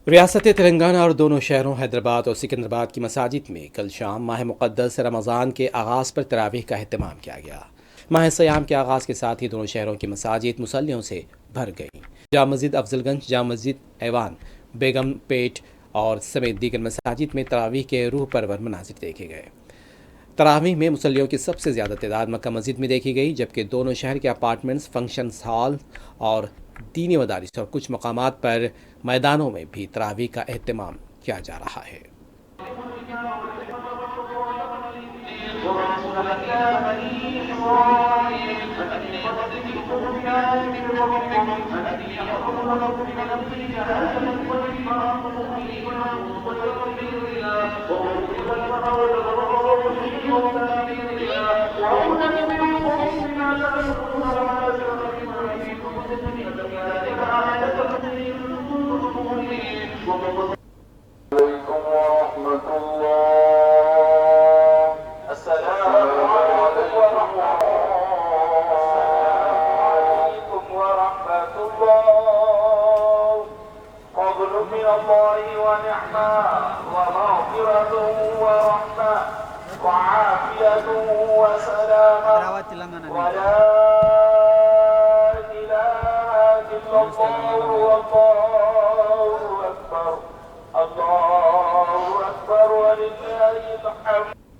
रियासत तेलंगाना और दोनों शहरों हैदराबाद और सिकंदराबाद की मसाजिद में कल शाम माह मुक़द्दस रमज़ान के आगाज़ पर तरावीह का अहतमाम किया गया। माह सयाम के आगाज़ के साथ ही दोनों शहरों की मसाजिद मुसल्लियों से भर गईं। जामा मस्जिद अफजलगंज, जामा मस्जिद ऐवान, बेगम पेट और समेत दीगर मसाजिद में तरावीह के रूह परवर मनाजिर देखे गए। तरावीह में मुसल्लियों की सबसे ज़्यादा तादाद मक्का मस्जिद में देखी गई, जबकि दोनों शहर के अपार्टमेंट्स, फंक्शन हॉल और दीनी मदारिस और कुछ मकामात पर मैदानों में भी तरावीह का एहतमाम किया जा रहा है। ولا إله إلا الله والله